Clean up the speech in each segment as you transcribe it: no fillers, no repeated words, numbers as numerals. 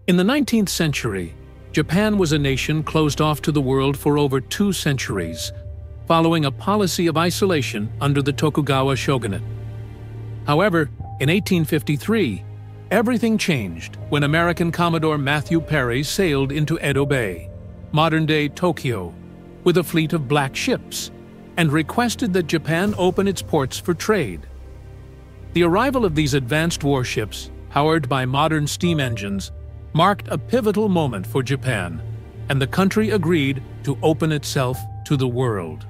In the 19th century, Japan was a nation closed off to the world for over 2 centuries, following a policy of isolation under the Tokugawa shogunate. However, in 1853, everything changed when American Commodore Matthew Perry sailed into Edo Bay, modern-day Tokyo, with a fleet of black ships, and requested that Japan open its ports for trade. The arrival of these advanced warships, powered by modern steam engines, marked a pivotal moment for Japan, and the country agreed to open itself to the world.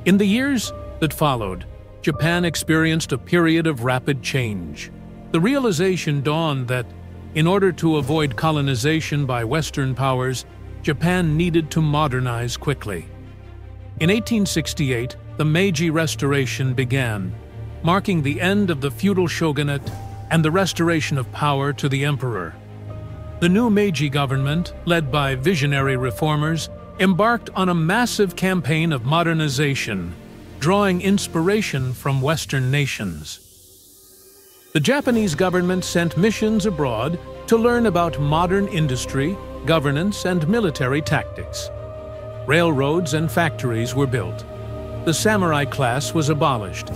In the years that followed, Japan experienced a period of rapid change. The realization dawned that, in order to avoid colonization by Western powers, Japan needed to modernize quickly. In 1868, the Meiji Restoration began, marking the end of the feudal shogunate and the restoration of power to the emperor. The new Meiji government, led by visionary reformers, embarked on a massive campaign of modernization, drawing inspiration from Western nations. The Japanese government sent missions abroad to learn about modern industry, governance, and military tactics. Railroads and factories were built. The samurai class was abolished,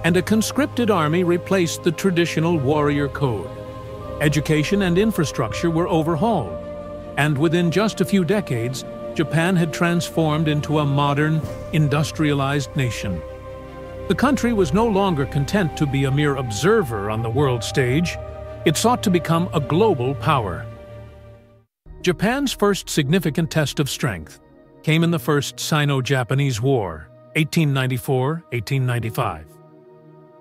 and a conscripted army replaced the traditional warrior code. Education and infrastructure were overhauled, and within just a few decades, Japan had transformed into a modern, industrialized nation. The country was no longer content to be a mere observer on the world stage. It sought to become a global power. Japan's first significant test of strength came in the First Sino-Japanese War, 1894-1895.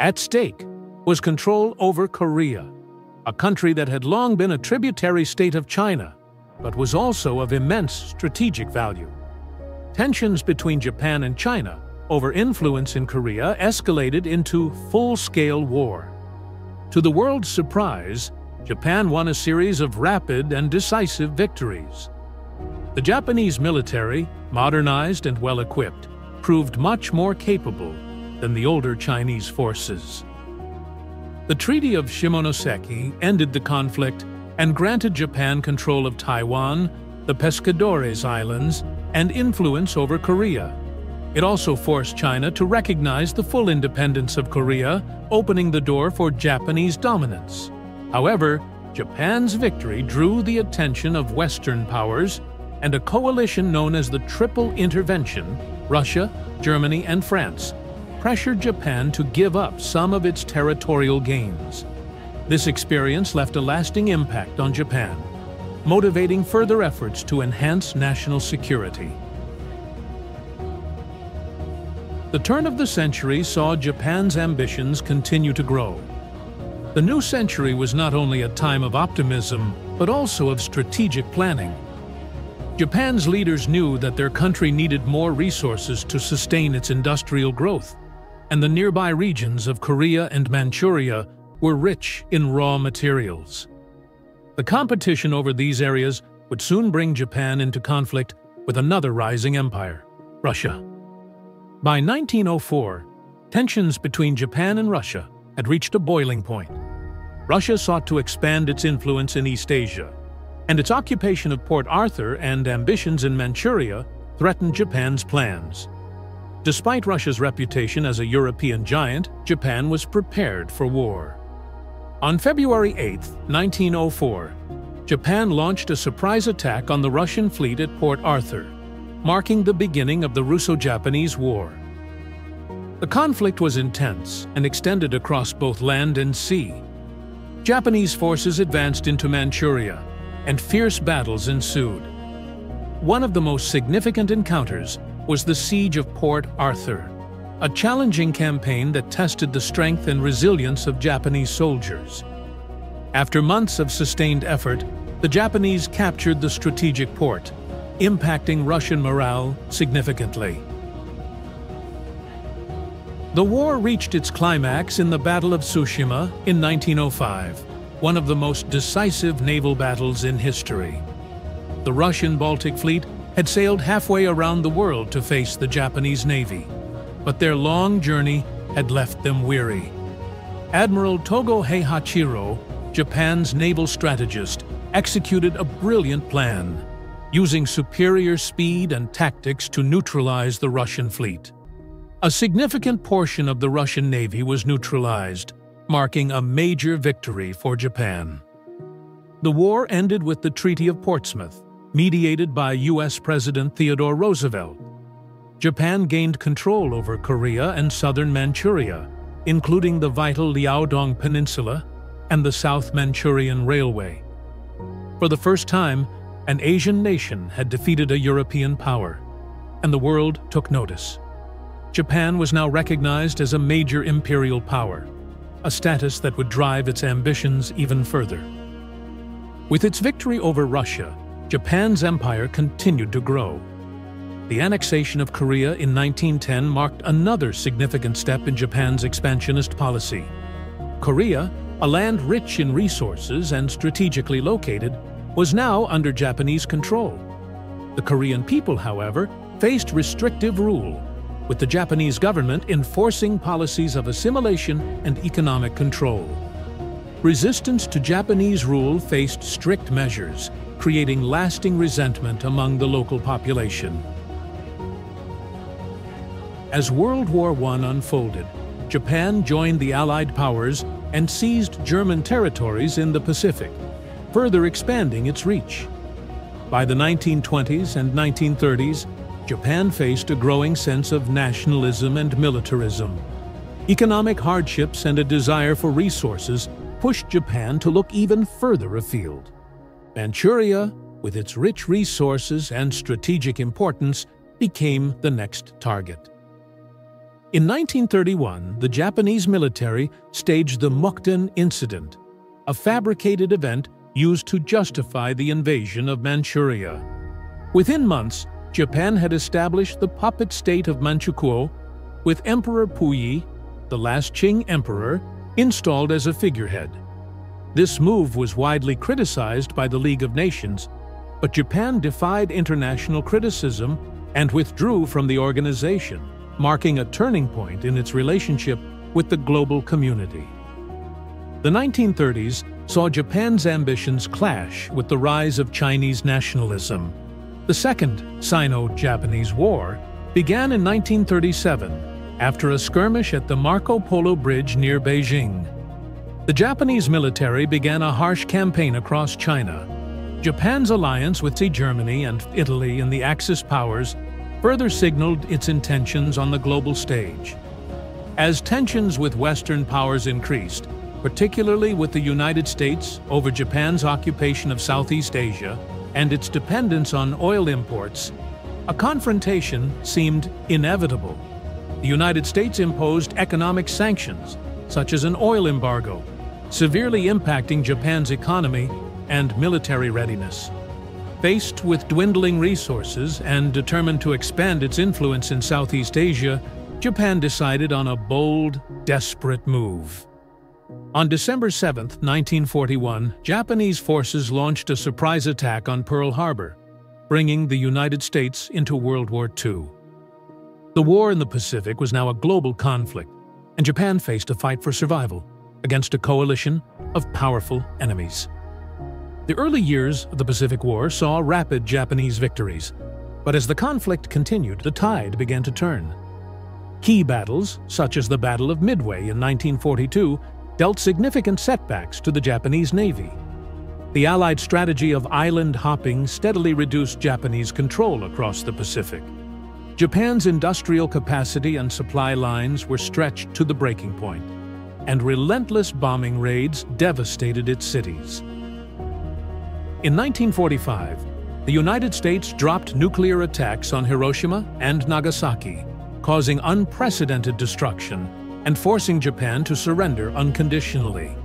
At stake was control over Korea, a country that had long been a tributary state of China, but was also of immense strategic value. Tensions between Japan and China over influence in Korea escalated into full-scale war. To the world's surprise, Japan won a series of rapid and decisive victories. The Japanese military, modernized and well-equipped, proved much more capable than the older Chinese forces. The Treaty of Shimonoseki ended the conflict and granted Japan control of Taiwan, the Pescadores Islands, and influence over Korea. It also forced China to recognize the full independence of Korea, opening the door for Japanese dominance. However, Japan's victory drew the attention of Western powers, and a coalition known as the Triple Intervention, Russia, Germany, and France, pressured Japan to give up some of its territorial gains. This experience left a lasting impact on Japan, motivating further efforts to enhance national security. The turn of the century saw Japan's ambitions continue to grow. The new century was not only a time of optimism, but also of strategic planning. Japan's leaders knew that their country needed more resources to sustain its industrial growth, and the nearby regions of Korea and Manchuria were rich in raw materials. The competition over these areas would soon bring Japan into conflict with another rising empire, Russia. By 1904, tensions between Japan and Russia had reached a boiling point. Russia sought to expand its influence in East Asia, and its occupation of Port Arthur and ambitions in Manchuria threatened Japan's plans. Despite Russia's reputation as a European giant, Japan was prepared for war. On February 8, 1904, Japan launched a surprise attack on the Russian fleet at Port Arthur, marking the beginning of the Russo-Japanese War. The conflict was intense and extended across both land and sea. Japanese forces advanced into Manchuria, and fierce battles ensued. One of the most significant encounters was the Siege of Port Arthur, a challenging campaign that tested the strength and resilience of Japanese soldiers. After months of sustained effort, the Japanese captured the strategic port, impacting Russian morale significantly. The war reached its climax in the Battle of Tsushima in 1905, one of the most decisive naval battles in history. The Russian Baltic Fleet had sailed halfway around the world to face the Japanese Navy, but their long journey had left them weary. Admiral Togo Heihachiro Japan's naval strategist executed a brilliant plan, using superior speed and tactics to neutralize the Russian fleet. A significant portion of the Russian Navy was neutralized, marking a major victory for Japan. The war ended with the Treaty of Portsmouth, mediated by U.S. President Theodore Roosevelt. Japan gained control over Korea and southern Manchuria, including the vital Liaodong Peninsula and the South Manchurian Railway. For the first time, an Asian nation had defeated a European power, and the world took notice. Japan was now recognized as a major imperial power, a status that would drive its ambitions even further. With its victory over Russia, Japan's empire continued to grow. The annexation of Korea in 1910 marked another significant step in Japan's expansionist policy. Korea, a land rich in resources and strategically located, was now under Japanese control. The Korean people, however, faced restrictive rule, with the Japanese government enforcing policies of assimilation and economic control. Resistance to Japanese rule faced strict measures, creating lasting resentment among the local population. As World War I unfolded, Japan joined the Allied powers and seized German territories in the Pacific, further expanding its reach. By the 1920s and 1930s, Japan faced a growing sense of nationalism and militarism. Economic hardships and a desire for resources pushed Japan to look even further afield. Manchuria, with its rich resources and strategic importance, became the next target. In 1931, the Japanese military staged the Mukden Incident, a fabricated event used to justify the invasion of Manchuria. Within months, Japan had established the puppet state of Manchukuo, with Emperor Puyi, the last Qing emperor, installed as a figurehead. This move was widely criticized by the League of Nations, but Japan defied international criticism and withdrew from the organization, marking a turning point in its relationship with the global community. The 1930s saw Japan's ambitions clash with the rise of Chinese nationalism. The Second Sino-Japanese War began in 1937 after a skirmish at the Marco Polo Bridge near Beijing. The Japanese military began a harsh campaign across China. Japan's alliance with Germany and Italy and the Axis powers further signaled its intentions on the global stage. As tensions with Western powers increased, particularly with the United States over Japan's occupation of Southeast Asia and its dependence on oil imports, a confrontation seemed inevitable. The United States imposed economic sanctions, such as an oil embargo, severely impacting Japan's economy and military readiness. Faced with dwindling resources and determined to expand its influence in Southeast Asia, Japan decided on a bold, desperate move. On December 7, 1941, Japanese forces launched a surprise attack on Pearl Harbor, bringing the United States into World War II. The war in the Pacific was now a global conflict, and Japan faced a fight for survival against a coalition of powerful enemies. The early years of the Pacific War saw rapid Japanese victories, but as the conflict continued, the tide began to turn. Key battles, such as the Battle of Midway in 1942, dealt significant setbacks to the Japanese Navy. The Allied strategy of island hopping steadily reduced Japanese control across the Pacific. Japan's industrial capacity and supply lines were stretched to the breaking point, and relentless bombing raids devastated its cities. In 1945, the United States dropped nuclear attacks on Hiroshima and Nagasaki, causing unprecedented destruction and forcing Japan to surrender unconditionally.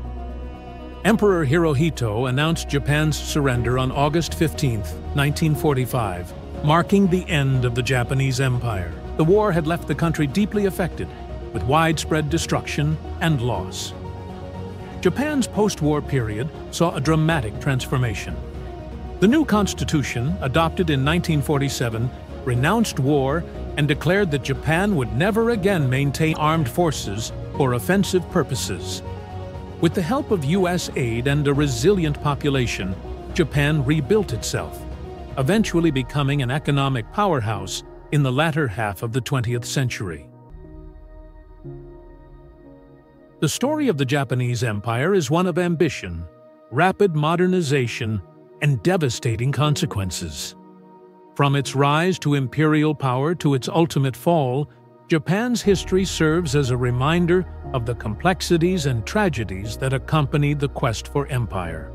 Emperor Hirohito announced Japan's surrender on August 15, 1945, marking the end of the Japanese Empire. The war had left the country deeply affected, with widespread destruction and loss. Japan's post-war period saw a dramatic transformation. The new constitution, adopted in 1947, renounced war and declared that Japan would never again maintain armed forces for offensive purposes. With the help of U.S. aid and a resilient population, Japan rebuilt itself, eventually becoming an economic powerhouse in the latter half of the 20th century. The story of the Japanese Empire is one of ambition, rapid modernization, and devastating consequences. From its rise to imperial power to its ultimate fall, Japan's history serves as a reminder of the complexities and tragedies that accompanied the quest for empire.